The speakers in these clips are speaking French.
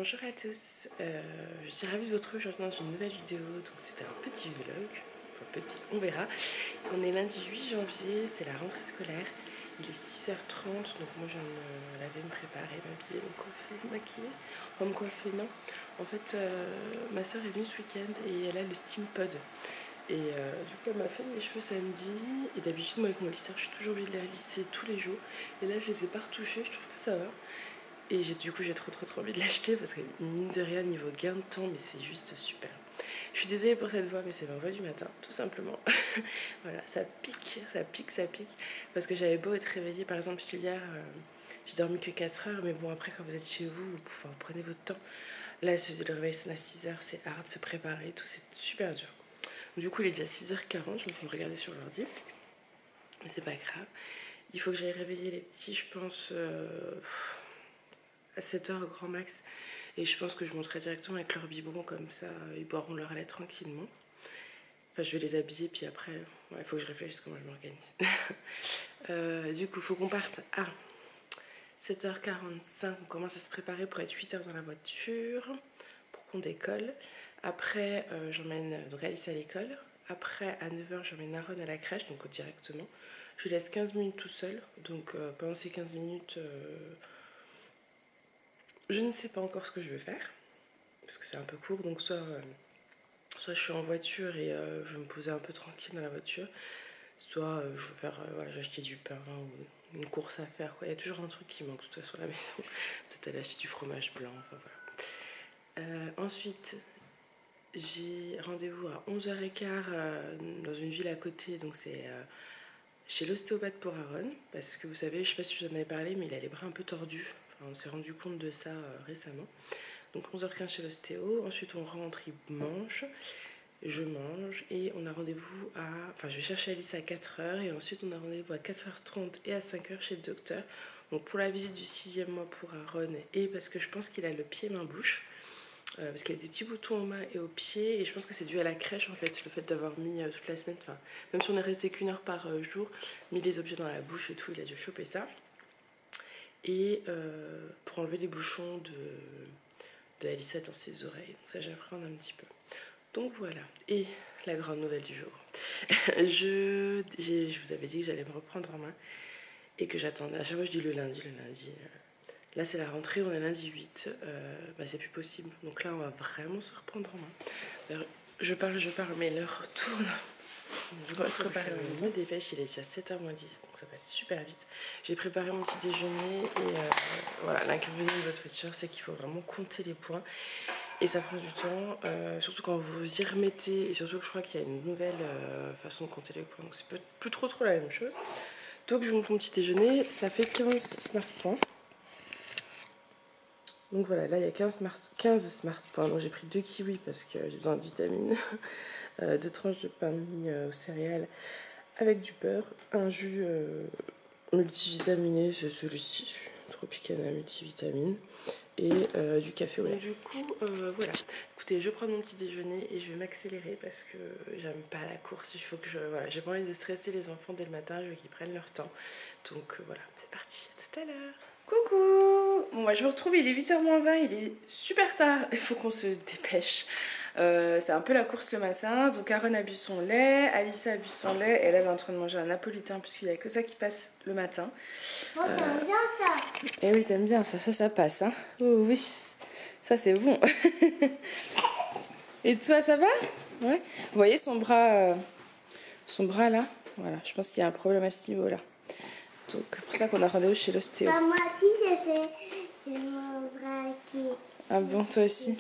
Bonjour à tous, je suis ravie de vous retrouver aujourd'hui dans une nouvelle vidéo. Donc c'est un petit vlog, enfin petit, on verra. On est lundi 8 janvier, c'est la rentrée scolaire. Il est 6h30, donc moi je viens de me laver, me préparer, m'habiller, me coiffer, me maquiller. Enfin me coiffer, non. En fait, ma soeur est venue ce week-end et elle a le steam pod. Et du coup elle m'a fait mes cheveux samedi. Et d'habitude moi avec mon lisseur je suis toujours obligée de les lisser tous les jours. Et là je les ai pas retouchés, je trouve que ça va. Et du coup j'ai trop envie de l'acheter parce que mine de rien niveau gain de temps mais c'est juste super. Je suis désolée pour cette voix mais c'est ma voix du matin tout simplement. Voilà, ça pique parce que j'avais beau être réveillée par exemple hier j'ai dormi que 4 heures mais bon après quand vous êtes chez vous vous prenez votre temps. Là le réveil sonne à 6h, c'est hard de se préparer tout, c'est super dur. Du coup il est déjà 6h40, je vais me regarder sur l'ordi mais c'est pas grave. Il faut que j'aille réveiller les petits je pense à 7h au grand max, et je pense que je monterai directement avec leur biberon, comme ça ils boiront leur lait tranquillement. Enfin je vais les habiller puis après il faut que je réfléchisse comment je m'organise. Du coup il faut qu'on parte à 7h45, on commence à se préparer pour être 8h dans la voiture pour qu'on décolle. Après j'emmène donc Alice à l'école. Après à 9h j'emmène Aaron à la crèche, donc directement je laisse 15 minutes tout seul, donc pendant ces 15 minutes je ne sais pas encore ce que je vais faire, parce que c'est un peu court, donc soit je suis en voiture et je vais me poser un peu tranquille dans la voiture, soit je vais faire, voilà, j'ai acheté du pain ou une course à faire, quoi. Il y a toujours un truc qui manque de toute façon à la maison, peut-être aller acheter du fromage blanc, enfin voilà. Ensuite, j'ai rendez-vous à 11h15 dans une ville à côté, donc c'est chez l'ostéopathe pour Aaron, parce que vous savez, je sais pas si je vous en avais parlé, mais il a les bras un peu tordus. Enfin, on s'est rendu compte de ça récemment. Donc 11h15 chez l'ostéo, ensuite on rentre, il mange, je mange, et on a rendez-vous à... Enfin, je vais chercher Alice à 4h, et ensuite on a rendez-vous à 4h30 et à 5h chez le docteur. Donc pour la visite du 6e mois pour Aaron, et parce que je pense qu'il a le pied main-bouche. Parce qu'il y a des petits boutons aux mains et aux pieds, et je pense que c'est dû à la crèche en fait, le fait d'avoir mis toute la semaine, enfin même si on est resté qu'1 heure par jour, mis les objets dans la bouche et tout, il a dû choper ça. Et pour enlever les bouchons de Alicette dans ses oreilles, donc ça j'appréhende un petit peu. Donc voilà, et la grande nouvelle du jour, je vous avais dit que j'allais me reprendre en main et que j'attendais, à chaque fois je dis le lundi. Là c'est la rentrée, on est lundi 8, c'est plus possible. Donc là on va vraiment se reprendre en main. Je parle, mais l'heure tourne. Je dois se préparer, je me dépêche, il est déjà 7h moins 10, donc ça passe super vite. J'ai préparé mon petit déjeuner et voilà, l'inconvénient de votre voiture c'est qu'il faut vraiment compter les points. Et ça prend du temps, surtout quand vous y remettez, et surtout que je crois qu'il y a une nouvelle façon de compter les points, donc c'est plus trop la même chose. Donc je vous montre mon petit déjeuner, ça fait 15 smart points. Donc voilà, là il y a 15 smart points. Donc j'ai pris 2 kiwis parce que j'ai besoin de vitamines, 2 tranches de pain mis aux céréales avec du beurre, un jus multivitaminé, c'est celui-ci, Tropicana multivitamine, et du café au lait. Du coup, voilà. Écoutez, je prends mon petit déjeuner et je vais m'accélérer parce que j'aime pas la course. Il faut que voilà, j'ai pas envie de stresser les enfants dès le matin, je veux qu'ils prennent leur temps. Donc voilà, c'est parti, à tout à l'heure. Coucou! Bon bah je vous retrouve, il est 8h moins 20, il est super tard, il faut qu'on se dépêche. C'est un peu la course le matin, donc Aaron a bu son lait, Alice a bu son lait, et là elle est en train de manger un napolitain puisqu'il n'y a que ça qui passe le matin. Moi j'aime bien ça. Et oui t'aimes bien ça, ça passe hein. Oh oui, ça c'est bon. Et toi ça va? Ouais. Vous voyez son bras là? Voilà, je pense qu'il y a un problème à ce niveau là. Donc c'est pour ça qu'on a rendez-vous chez l'ostéo. Bah, moi aussi c'est mon bras qui... Ah bon, toi aussi?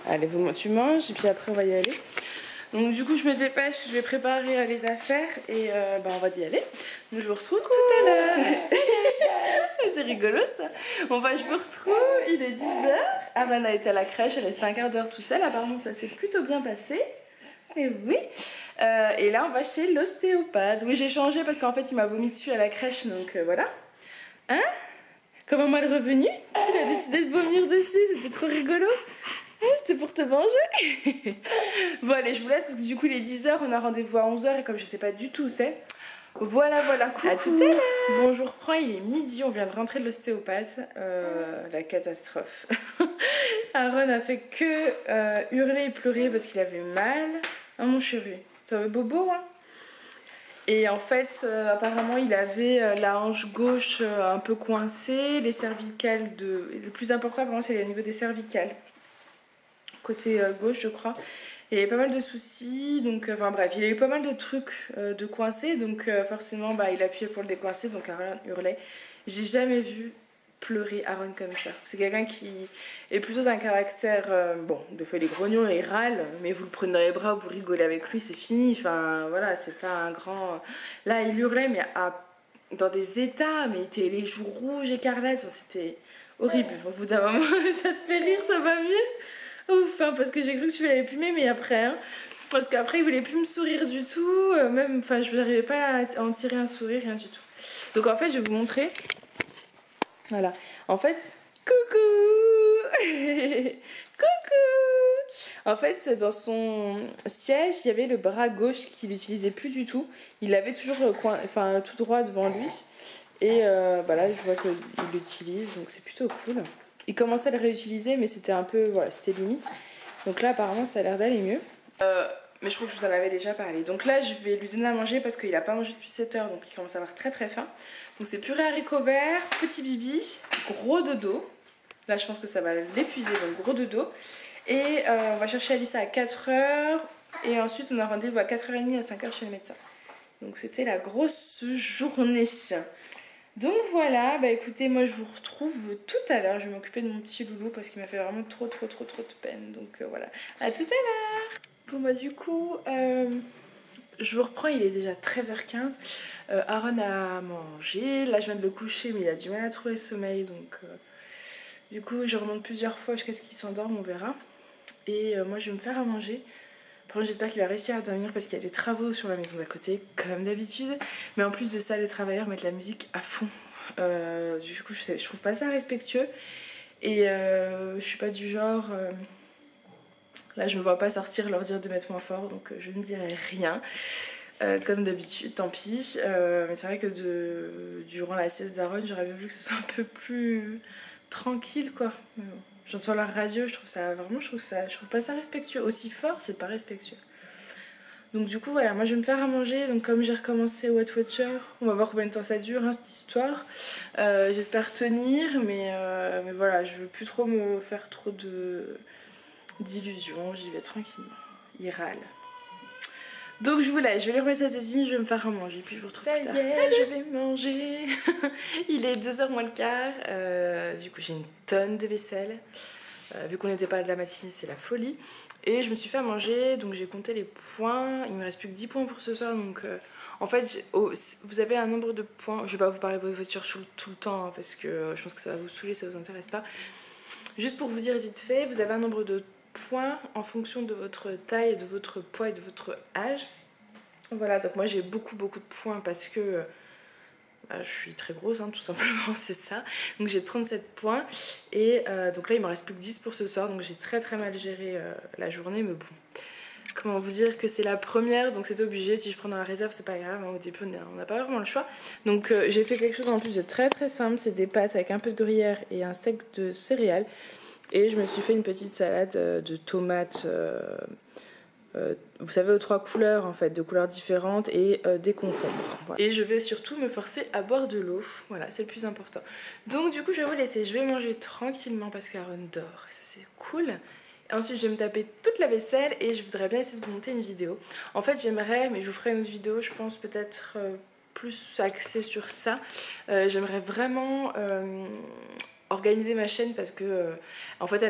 Allez, tu manges et puis après on va y aller. Donc du coup je me dépêche, je vais préparer les affaires et on va y aller. Donc je vous retrouve tout à l'heure. C'est rigolo ça. Bon bah je vous retrouve, il est 10h. Aaron a été à la crèche, elle est restée un quart d'heure tout seul. Apparemment ça s'est plutôt bien passé. Et oui. Et là on va chez l'ostéopathe. Oui j'ai changé parce qu'en fait il m'a vomi dessus à la crèche, donc voilà. Hein? Comment moi le revenu? Il a décidé de vomir dessus, c'était trop rigolo. C'était pour te manger. Bon allez je vous laisse parce que du coup il est 10h, on a rendez-vous à 11h et comme je sais pas du tout où c'est, Voilà, voilà, coucou. À tout à l'heure. Bon, je reprends, il est midi, on vient de rentrer de l'ostéopathe. La catastrophe. Aaron a fait que hurler et pleurer parce qu'il avait mal. Ah mon chéri, t'avais bobo, hein. Et en fait, apparemment, il avait la hanche gauche un peu coincée, les cervicales Le plus important, apparemment, c'est au niveau des cervicales. Côté gauche, je crois. Il y avait pas mal de soucis, donc enfin bref, il a eu pas mal de trucs de coincés, donc forcément il appuyait pour le décoincer, donc Aaron hurlait. J'ai jamais vu pleurer Aaron comme ça. C'est quelqu'un qui est plutôt d'un caractère, bon, des fois il est grognon et il râle, mais vous le prenez dans les bras, vous rigolez avec lui, c'est fini, enfin voilà, c'est pas un grand... Là il hurlait, mais dans des états, mais il était les joues rouges, écarlates, c'était horrible. Au bout d'un moment, ça te fait rire, ça va mieux? Ouf, hein, parce que j'ai cru que tu l'avais plumé, mais après, hein, parce qu'après il voulait plus me sourire du tout, même, enfin je n'arrivais pas à en tirer un sourire, rien du tout. Donc en fait je vais vous montrer, voilà, en fait, coucou, coucou. En fait dans son siège il y avait le bras gauche qu'il n'utilisait plus du tout, il l'avait toujours tout droit devant lui, et là je vois qu'il l'utilise, donc c'est plutôt cool. Il commençait à le réutiliser, mais c'était un peu, voilà, c'était limite. Donc là, apparemment, ça a l'air d'aller mieux. Mais je crois que je vous en avais déjà parlé. Donc là, je vais lui donner à manger parce qu'il n'a pas mangé depuis 7 heures, donc il commence à avoir très très faim. Donc c'est purée haricots verts, petit bibi, gros dodo. Là, je pense que ça va l'épuiser, donc gros dodo. Et on va chercher Alissa à 4 heures. Et ensuite, on a rendez-vous à 4h30 à 5h chez le médecin. Donc c'était la grosse journée. Donc voilà, écoutez, moi je vous retrouve tout à l'heure. Je vais m'occuper de mon petit loulou parce qu'il m'a fait vraiment trop de peine. Donc voilà, à tout à l'heure. Bon du coup, je vous reprends, il est déjà 13h15. Aaron a mangé, là je viens de le coucher mais il a du mal à trouver sommeil. Donc du coup je remonte plusieurs fois jusqu'à ce qu'il s'endorme, on verra. Et moi je vais me faire à manger. Par contre, j'espère qu'il va réussir à dormir parce qu'il y a des travaux sur la maison d'à côté, comme d'habitude. Mais en plus de ça, les travailleurs mettent la musique à fond. Du coup, je trouve pas ça respectueux. Et je suis pas du genre... là, je me vois pas sortir leur dire de mettre moins fort, donc je ne dirai rien. Comme d'habitude, tant pis. Mais c'est vrai que durant la sieste d'Aaron, j'aurais bien voulu que ce soit un peu plus tranquille, quoi. Mais bon. J'entends la radio, je trouve pas ça respectueux. Aussi fort, c'est pas respectueux. Donc du coup voilà, moi je vais me faire à manger. Donc comme j'ai recommencé Weight Watcher, on va voir combien de temps ça dure, hein, cette histoire. J'espère tenir, mais voilà, je veux plus trop me faire trop d'illusions. J'y vais tranquillement. Il râle. Donc je vous laisse, je vais les remettre sa tétine, je vais me faire à manger, puis je vous retrouve plus tard. Ça y est, je vais manger. Il est 2h moins le quart. Du coup j'ai une tonne de vaisselle. Vu qu'on n'était pas à de la matinée, c'est la folie. Et je me suis fait à manger, donc j'ai compté les points. Il me reste plus que 10 points pour ce soir. Donc en fait, vous avez un nombre de points. Je vais pas vous parler de votre voiture tout le temps, hein, parce que je pense que ça va vous saouler, ça vous intéresse pas. Juste pour vous dire vite fait, vous avez un nombre de points en fonction de votre taille, de votre poids et de votre âge. Voilà, donc moi j'ai beaucoup de points parce que je suis très grosse, hein, tout simplement, c'est ça. Donc j'ai 37 points et donc là il me reste plus que 10 pour ce soir, donc j'ai très mal géré la journée, mais bon. Comment vous dire que c'est la première, donc c'est obligé. Si je prends dans la réserve, c'est pas grave, hein, au début on n'a pas vraiment le choix. Donc j'ai fait quelque chose en plus de très simple, c'est des pâtes avec un peu de gruyère et un steak de céréales. Et je me suis fait une petite salade de tomates, vous savez, aux 3 couleurs en fait, de couleurs différentes, et des concombres. Voilà. Et je vais surtout me forcer à boire de l'eau, voilà, c'est le plus important. Donc du coup je vais vous laisser, je vais manger tranquillement parce qu'Aaron dort, et ça c'est cool. Ensuite je vais me taper toute la vaisselle et je voudrais bien essayer de vous monter une vidéo. En fait j'aimerais, mais je vous ferai une autre vidéo, je pense peut-être plus axée sur ça. J'aimerais vraiment organiser ma chaîne parce que en fait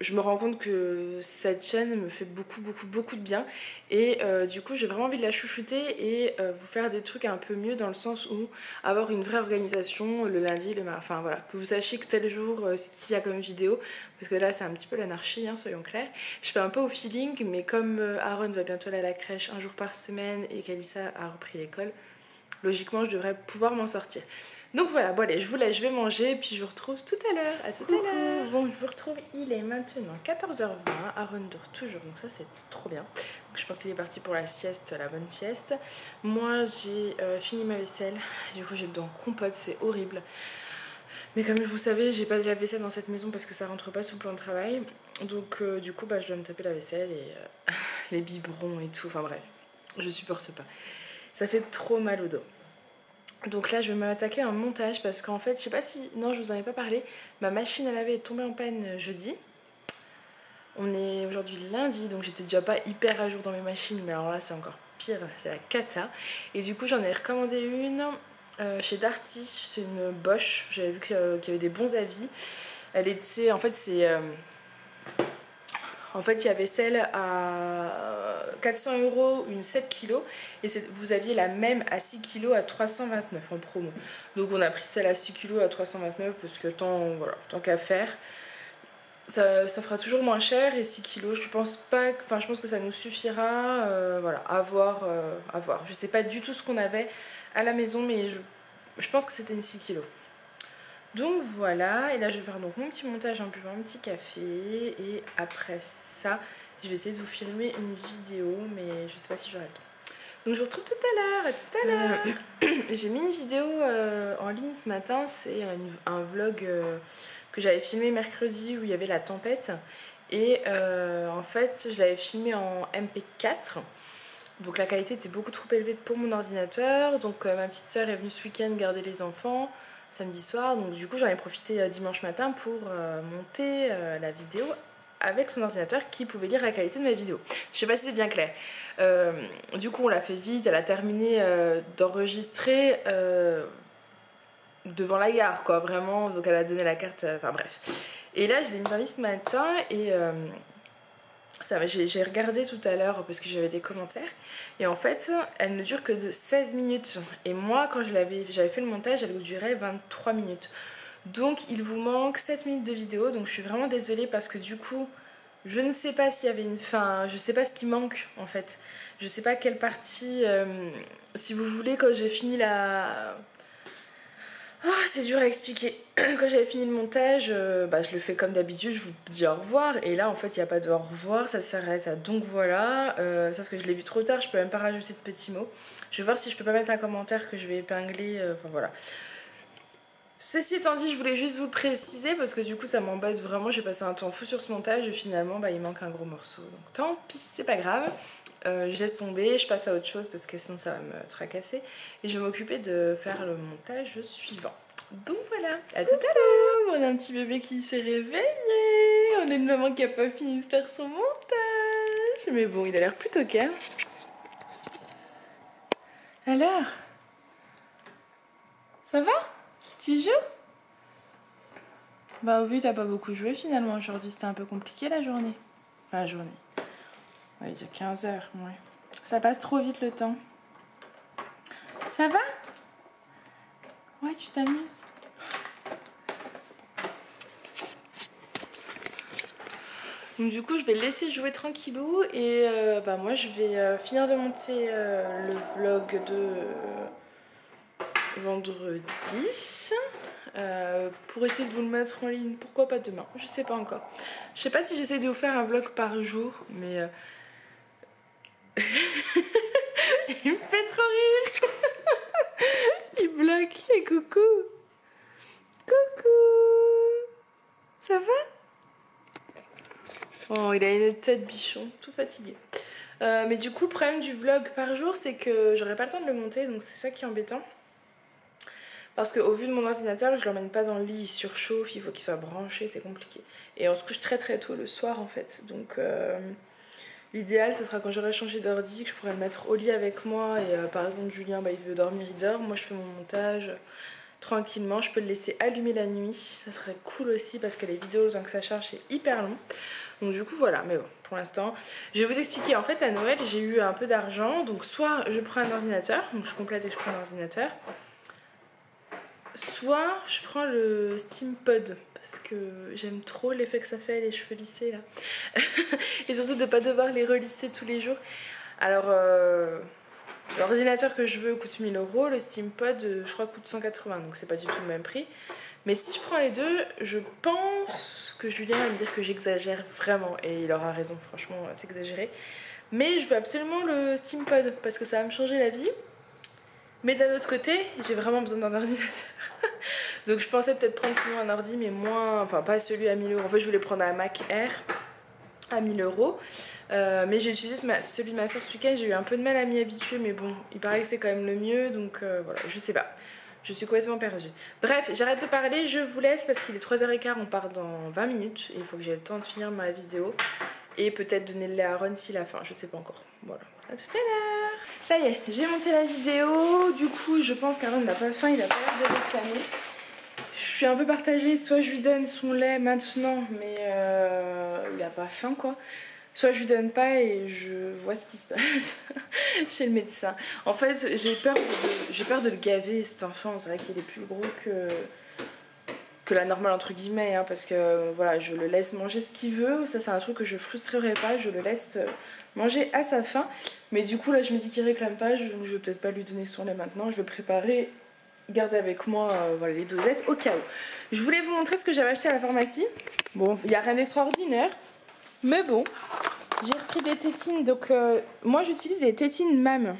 je me rends compte que cette chaîne me fait beaucoup de bien et du coup j'ai vraiment envie de la chouchouter et vous faire des trucs un peu mieux, dans le sens où avoir une vraie organisation le lundi, le mardi, enfin voilà, que vous sachiez que tel jour ce qu'il y a comme vidéo, parce que là c'est un petit peu l'anarchie, hein, soyons clairs. Je fais un peu au feeling, mais comme Aaron va bientôt aller à la crèche un jour par semaine et qu'Alissa a repris l'école, logiquement je devrais pouvoir m'en sortir. Donc voilà, bon allez, je vous laisse, je vais manger et puis je vous retrouve tout à l'heure. À tout à l'heure. Bon, je vous retrouve, il est maintenant 14h20, Aaron dort toujours, donc ça c'est trop bien. Donc, je pense qu'il est parti pour la sieste, la bonne sieste. Moi j'ai fini ma vaisselle, du coup j'ai le dents compote, c'est horrible. Mais comme vous savez, j'ai pas de lave-vaisselle dans cette maison parce que ça rentre pas sous le plan de travail. Donc du coup bah, je dois me taper la vaisselle et les biberons et tout, enfin bref, je supporte pas. Ça fait trop mal au dos. Donc là je vais m'attaquer à un montage parce qu'en fait je sais pas si... Non, je vous en ai pas parlé. Ma machine à laver est tombée en panne jeudi. On est aujourd'hui lundi, donc j'étais déjà pas hyper à jour dans mes machines, mais alors là c'est encore pire, c'est la cata. Et du coup j'en ai recommandé une chez Darty, c'est une Bosch. J'avais vu qu'il y avait des bons avis. Elle était... En fait c'est... En fait, il y avait celle à 400 € une 7 kg et vous aviez la même à 6 kg à 329 en promo. Donc on a pris celle à 6 kg à 329 parce que tant qu'à faire, ça fera toujours moins cher et 6 kg, je pense que ça nous suffira. Voilà, à voir. Je sais pas du tout ce qu'on avait à la maison, mais je pense que c'était une 6 kg. Donc voilà, et là je vais faire donc mon petit montage en buvant un petit café et après ça je vais essayer de vous filmer une vidéo mais je sais pas si j'aurai le temps. Donc je vous retrouve tout à l'heure, J'ai mis une vidéo en ligne ce matin, c'est un vlog que j'avais filmé mercredi où il y avait la tempête et en fait je l'avais filmé en MP4. Donc la qualité était beaucoup trop élevée pour mon ordinateur, donc ma petite soeur est venue ce week-end garder les enfants samedi soir, donc du coup j'en ai profité dimanche matin pour monter la vidéo avec son ordinateur qui pouvait lire la qualité de ma vidéo. Je sais pas si c'est bien clair. Du coup on l'a fait vite, elle a terminé d'enregistrer devant la gare quoi, vraiment, donc elle a donné la carte, enfin bref. Et là je l'ai mise en ligne ce matin et j'ai regardé tout à l'heure parce que j'avais des commentaires et en fait elle ne dure que de 16 minutes et moi quand j'avais fait le montage elle durait 23 minutes, donc il vous manque 7 minutes de vidéo, donc je suis vraiment désolée parce que du coup je ne sais pas s'il y avait une fin, je sais pas ce qui manque en fait, je sais pas quelle partie, si vous voulez quand j'ai fini la... Oh, c'est dur à expliquer. Quand j'avais fini le montage, je le fais comme d'habitude, je vous dis au revoir. Et là, en fait, il n'y a pas de au revoir, ça s'arrête à donc voilà. Sauf que je l'ai vu trop tard, je peux même pas rajouter de petits mots. Je vais voir si je peux pas mettre un commentaire que je vais épingler. Enfin voilà. Ceci étant dit, je voulais juste vous le préciser parce que du coup, ça m'embête vraiment. J'ai passé un temps fou sur ce montage et finalement, il manque un gros morceau. Donc tant pis, c'est pas grave. Je laisse tomber, je passe à autre chose parce que sinon ça va me tracasser et je vais m'occuper de faire le montage suivant. Donc voilà, à tout à l'heure. On a un petit bébé qui s'est réveillé, on a une maman qui a pas fini de faire son montage, mais bon, il a l'air plutôt calme. Alors, ça va? Tu joues? Bah oui, t'as pas beaucoup joué finalement aujourd'hui, c'était un peu compliqué la journée. Enfin la journée. On va dire 15 h, ouais. Ça passe trop vite le temps. Ça va? Ouais, tu t'amuses. Donc du coup, je vais le laisser jouer tranquillou et moi je vais finir de monter le vlog de vendredi pour essayer de vous le mettre en ligne. Pourquoi pas demain? Je sais pas encore. Je sais pas si j'essaie de vous faire un vlog par jour, mais... Il me fait trop rire. Il bloque. Et coucou. Coucou. Ça va? Oh, il a une tête bichon, tout fatigué. Mais du coup, le problème du vlog par jour, c'est que j'aurai pas le temps de le monter, donc c'est ça qui est embêtant. Parce qu'au vu de mon ordinateur, je l'emmène pas dans le lit, il surchauffe, il faut qu'il soit branché, c'est compliqué. Et on se couche très très tôt le soir en fait, donc... L'idéal, ce sera quand j'aurai changé d'ordi, que je pourrai le mettre au lit avec moi. Et par exemple, Julien, il veut dormir, il dort. Moi, je fais mon montage tranquillement. Je peux le laisser allumer la nuit. Ça serait cool aussi parce que les vidéos, le temps que ça charge, c'est hyper long. Donc du coup, voilà. Mais bon, pour l'instant, je vais vous expliquer. En fait, à Noël, j'ai eu un peu d'argent. Donc soit je prends un ordinateur, donc je complète et je prends un ordinateur. Soit je prends le SteamPod. Parce que j'aime trop l'effet que ça fait, les cheveux lissés là. Et surtout de ne pas devoir les relisser tous les jours. Alors L'ordinateur que je veux coûte 1000 €, le SteamPod je crois coûte 180, donc c'est pas du tout le même prix. Mais si je prends les deux, je pense que Julien va me dire que j'exagère vraiment, et il aura raison, franchement c'est exagéré. Mais je veux absolument le SteamPod parce que ça va me changer la vie. Mais d'un autre côté, j'ai vraiment besoin d'un ordinateur. Donc je pensais peut-être prendre sinon un ordi, mais moins, enfin pas celui à 1000 €. En fait je voulais prendre un Mac Air à 1000 €. Mais j'ai utilisé celui de ma soeur ce week-end, j'ai eu un peu de mal à m'y habituer, mais bon, il paraît que c'est quand même le mieux, donc voilà, je sais pas. Je suis complètement perdue. Bref, j'arrête de parler, je vous laisse parce qu'il est 3h15, on part dans 20 minutes. Et il faut que j'ai le temps de finir ma vidéo. Et peut-être donner le lait à Ron s'il a faim, je sais pas encore. Voilà, à tout à l'heure. Ça y est, j'ai monté la vidéo. Du coup, je pense qu'Aaron n'a pas faim, il a pas l'air de réclamer. Je suis un peu partagée, soit je lui donne son lait maintenant, mais il a pas faim quoi. Soit je lui donne pas et je vois ce qui se passe chez le médecin. En fait, j'ai peur de le gaver cet enfant. C'est vrai qu'il est plus gros que la normale entre guillemets, hein, parce que voilà, je le laisse manger ce qu'il veut. Ça c'est un truc que je frustrerai pas, je le laisse manger à sa faim. Mais du coup là je me dis qu'il réclame pas, donc je vais peut-être pas lui donner son lait maintenant. Je vais préparer, garder avec moi voilà, les dosettes au cas où. Je voulais vous montrer ce que j'avais acheté à la pharmacie. Bon, il n'y a rien d'extraordinaire. Mais bon, j'ai repris des tétines, donc moi j'utilise les tétines MAM.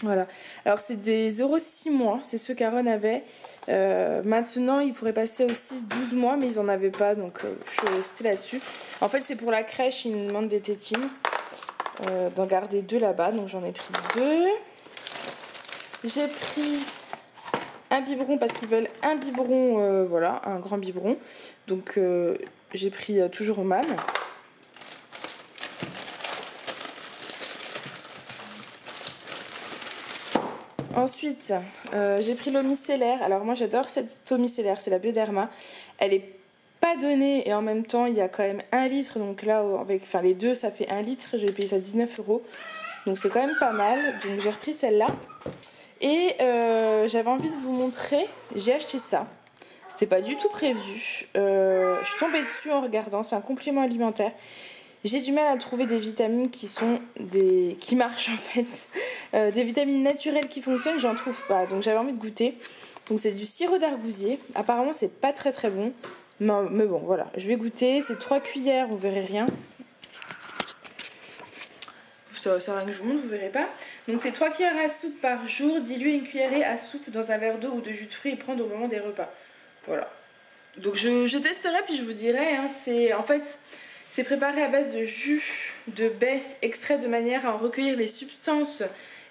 Voilà, alors c'est des 0,6 mois, c'est ceux qu'Aaron avait. Maintenant il pourrait passer aux 6-12 mois, mais ils en avaient pas, donc je suis restée là-dessus. En fait c'est pour la crèche, ils me demandent des tétines, d'en garder 2 là-bas, donc j'en ai pris 2. J'ai pris un biberon parce qu'ils veulent un biberon, voilà, un grand biberon. Donc j'ai pris toujours MAM. Ensuite, j'ai pris l'eau micellaire. Alors moi j'adore cette eau micellaire, c'est la Bioderma. Elle est pas donnée et en même temps il y a quand même 1 litre. Donc là, avec les deux ça fait 1 litre. J'ai payé ça 19 €. Donc c'est quand même pas mal. Donc j'ai repris celle-là. Et j'avais envie de vous montrer, j'ai acheté ça. C'était pas du tout prévu. Je suis tombée dessus en regardant, c'est un complément alimentaire. J'ai du mal à trouver des vitamines qui marchent en fait. Des vitamines naturelles qui fonctionnent, j'en trouve pas. Donc j'avais envie de goûter. Donc c'est du sirop d'argousier. Apparemment c'est pas très très bon. Mais bon voilà, je vais goûter. C'est 3 cuillères, vous verrez rien. Ça rien que je vous montre, vous verrez pas. Donc c'est 3 cuillères à soupe par jour, diluer 1 cuillerée à soupe dans un verre d'eau ou de jus de fruits et prendre au moment des repas. Voilà. Donc je testerai puis je vous dirai. Hein, c'est préparé à base de jus de baie extrait de manière à en recueillir les substances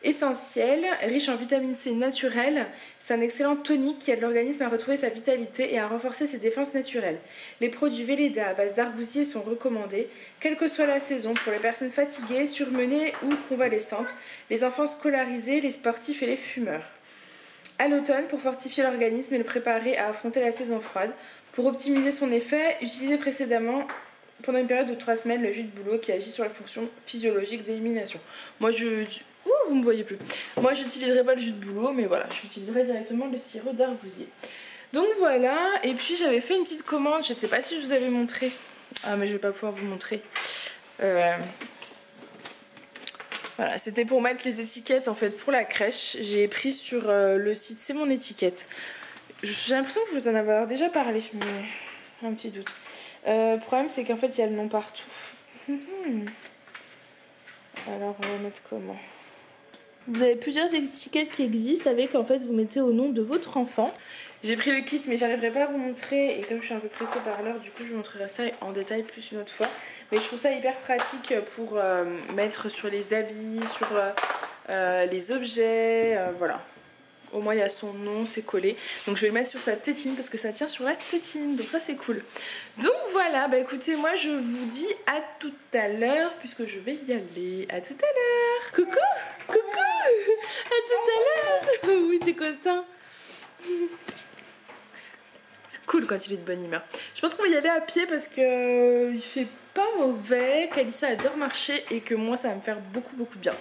essentielles, riche en vitamine C naturelle. C'est un excellent tonique qui aide l'organisme à retrouver sa vitalité et à renforcer ses défenses naturelles. Les produits Velleda à base d'argousier sont recommandés, quelle que soit la saison, pour les personnes fatiguées, surmenées ou convalescentes, les enfants scolarisés, les sportifs et les fumeurs. À l'automne, pour fortifier l'organisme et le préparer à affronter la saison froide. Pour optimiser son effet, utilisez précédemment pendant une période de 3 semaines le jus de bouleau qui agit sur la fonction physiologique d'élimination. Moi vous me voyez plus. Moi j'utiliserai pas le jus de bouleau, mais voilà, j'utiliserai directement le sirop d'argousier. Donc voilà, et puis j'avais fait une petite commande, je sais pas si je vous avais montré. Ah mais je vais pas pouvoir vous montrer. Voilà, c'était pour mettre les étiquettes en fait pour la crèche. J'ai pris sur le site C'est mon étiquette. J'ai l'impression que je vous en avais déjà parlé, mais un petit doute. Le problème c'est qu'en fait il y a le nom partout. Alors on va mettre comment? Vous avez plusieurs étiquettes qui existent avec en fait vous mettez au nom de votre enfant. J'ai pris le kit mais j'arriverai pas à vous montrer et comme je suis un peu pressée par l'heure du coup je vous montrerai ça en détail plus une autre fois. Mais je trouve ça hyper pratique pour mettre sur les habits, sur les objets, voilà. Au moins il y a son nom, c'est collé. Donc je vais le mettre sur sa tétine parce que ça tient sur la tétine. Donc ça c'est cool. Donc voilà, bah écoutez, moi je vous dis à tout à l'heure puisque je vais y aller. À tout à l'heure. Coucou, coucou. À tout à l'heure. Oui, t'es content. C'est cool quand il est de bonne humeur. Je pense qu'on va y aller à pied parce que il fait pas mauvais, qu'Alissa adore marcher et que moi ça va me faire beaucoup de bien.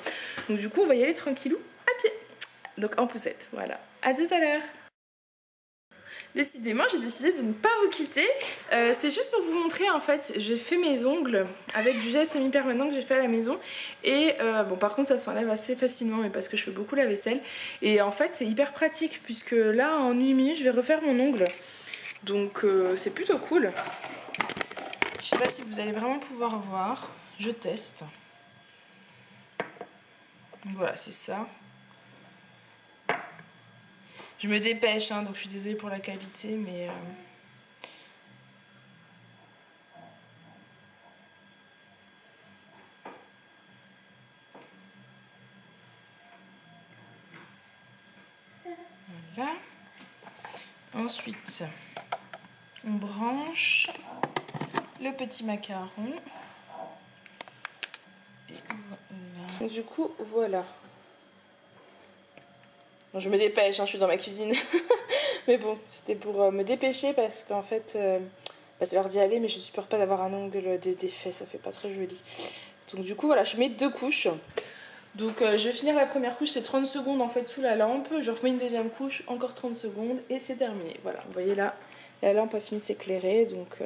Donc du coup on va y aller tranquillou à pied. Donc en poussette, voilà. À tout à l'heure. Décidément, j'ai décidé de ne pas vous quitter. C'était juste pour vous montrer, en fait, j'ai fait mes ongles avec du gel semi-permanent que j'ai fait à la maison. Et bon, par contre, ça s'enlève assez facilement, mais parce que je fais beaucoup la vaisselle. Et en fait, c'est hyper pratique, puisque là, en 1 minute, je vais refaire mon ongle. Donc, c'est plutôt cool. Je sais pas si vous allez vraiment pouvoir voir. Je teste. Voilà, c'est ça. Je me dépêche, hein, donc je suis désolée pour la qualité, mais... Voilà. Ensuite, on branche le petit macaron. Et voilà. Donc, du coup, voilà. Bon, je me dépêche, hein, je suis dans ma cuisine. Mais bon, c'était pour me dépêcher parce qu'en fait, c'est l'heure d'y aller, mais je supporte pas d'avoir un ongle d'effet, ça fait pas très joli. Donc du coup, voilà, je mets 2 couches. Donc je vais finir la première couche, c'est 30 secondes en fait sous la lampe. Je remets une deuxième couche, encore 30 secondes et c'est terminé. Voilà, vous voyez là, la lampe a fini de s'éclairer, donc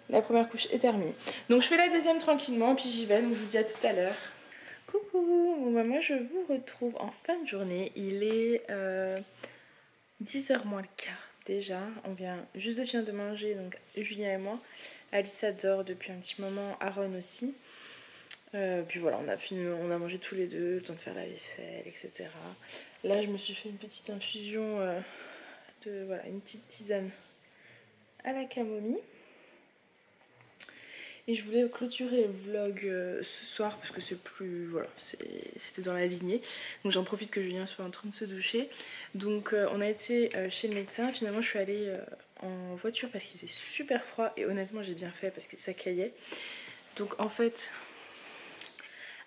la première couche est terminée. Donc je fais la deuxième tranquillement, puis j'y vais, donc je vous dis à tout à l'heure. Coucou, bon, bah, moi je vous retrouve en fin de journée, il est 10h moins le quart déjà, on vient juste de finir de manger, donc Julien et moi. Alissa dort depuis un petit moment, Aaron aussi. Puis voilà, on a mangé tous les deux, le temps de faire la vaisselle, etc. Là je me suis fait une petite infusion voilà, une petite tisane à la camomille. Et je voulais clôturer le vlog ce soir parce que c'est plus... Voilà, c'était dans la lignée. Donc j'en profite que Julien soit en train de se doucher. Donc on a été chez le médecin. Finalement je suis allée en voiture parce qu'il faisait super froid. Et honnêtement j'ai bien fait parce que ça caillait. Donc en fait...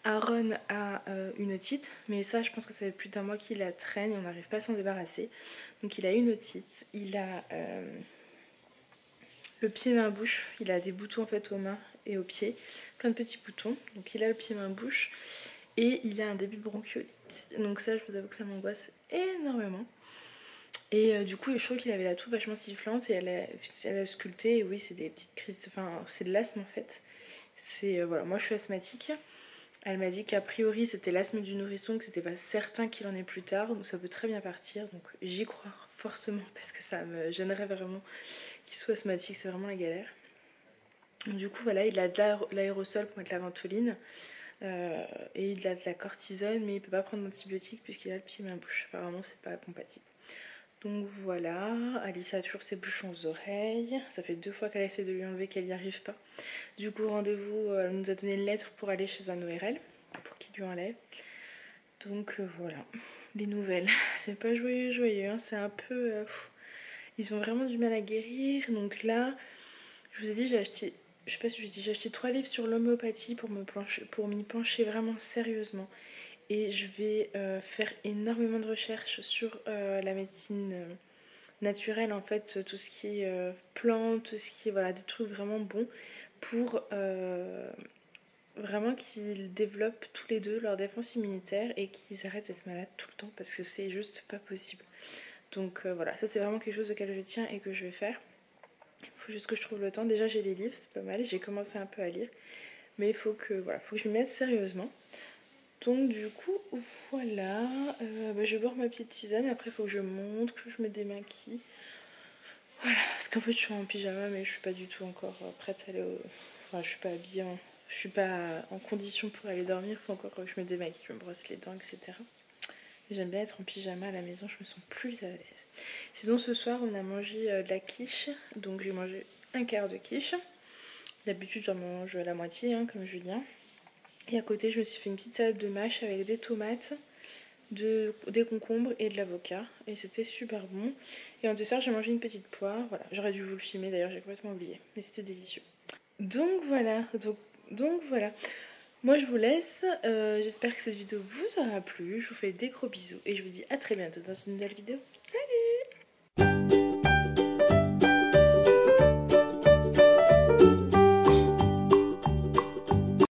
Aaron a une otite, mais ça je pense que ça fait plus d'un mois qu'il la traîne et on n'arrive pas à s'en débarrasser. Donc il a une otite, il a le pied main bouche, il a des boutons en fait aux mains et aux pieds, plein de petits boutons. Donc il a le pied main bouche et il a un début de bronchiolite. Donc ça je vous avoue que ça m'angoisse énormément. Et du coup je trouve qu'il avait la toux vachement sifflante et elle a sculpté. Et oui c'est des petites crises, enfin c'est de l'asthme en fait. C'est voilà, moi je suis asthmatique. Elle m'a dit qu'a priori c'était l'asthme du nourrisson, que c'était pas certain qu'il en ait plus tard, donc ça peut très bien partir. Donc j'y crois fortement parce que ça me gênerait vraiment qu'il soit asthmatique, c'est vraiment la galère. Donc, du coup voilà, il a de l'aérosol pour mettre la ventoline et il a de la cortisone, mais il peut pas prendre d'antibiotiques puisqu'il a le pied main bouche. Apparemment c'est pas compatible. Donc voilà, Alice a toujours ses bouchons aux oreilles. Ça fait 2 fois qu'elle essaie de lui enlever, qu'elle n'y arrive pas. Du coup, rendez-vous, elle nous a donné une lettre pour aller chez un ORL, pour qu'il lui enlève. Donc voilà, les nouvelles. C'est pas joyeux, hein. C'est un peu... ils ont vraiment du mal à guérir. Donc là, je vous ai dit, j'ai acheté... Je sais pas si je vous ai dit, j'ai acheté 3 livres sur l'homéopathie pour m'y pencher vraiment sérieusement. Et je vais faire énormément de recherches sur la médecine naturelle, en fait, tout ce qui est plantes, tout ce qui est voilà, des trucs vraiment bons pour vraiment qu'ils développent tous les deux leur défense immunitaire et qu'ils arrêtent d'être malades tout le temps parce que c'est juste pas possible. Donc voilà, ça c'est vraiment quelque chose auquel je tiens et que je vais faire. Il faut juste que je trouve le temps. Déjà j'ai les livres, c'est pas mal, j'ai commencé un peu à lire. Mais il faut que je m'y mette sérieusement. Donc du coup, voilà, je vais boire ma petite tisane, après il faut que je monte, que je me démaquille. Voilà, parce qu'en fait je suis en pyjama mais je suis pas du tout encore prête à aller au... Enfin je suis pas habillée, je suis pas en condition pour aller dormir, il faut encore que je me démaquille, que je me brosse les dents, etc. J'aime bien être en pyjama à la maison, je me sens plus à l'aise. Sinon ce soir on a mangé de la quiche, donc j'ai mangé un quart de quiche. D'habitude j'en mange la moitié, hein, comme Julien. Et à côté, je me suis fait une petite salade de mâche avec des tomates, des concombres et de l'avocat. Et c'était super bon. Et en dessert, j'ai mangé une petite poire. Voilà, j'aurais dû vous le filmer d'ailleurs, j'ai complètement oublié. Mais c'était délicieux. Donc voilà, donc voilà. Moi, je vous laisse. J'espère que cette vidéo vous aura plu. Je vous fais des gros bisous. Et je vous dis à très bientôt dans une nouvelle vidéo. Salut!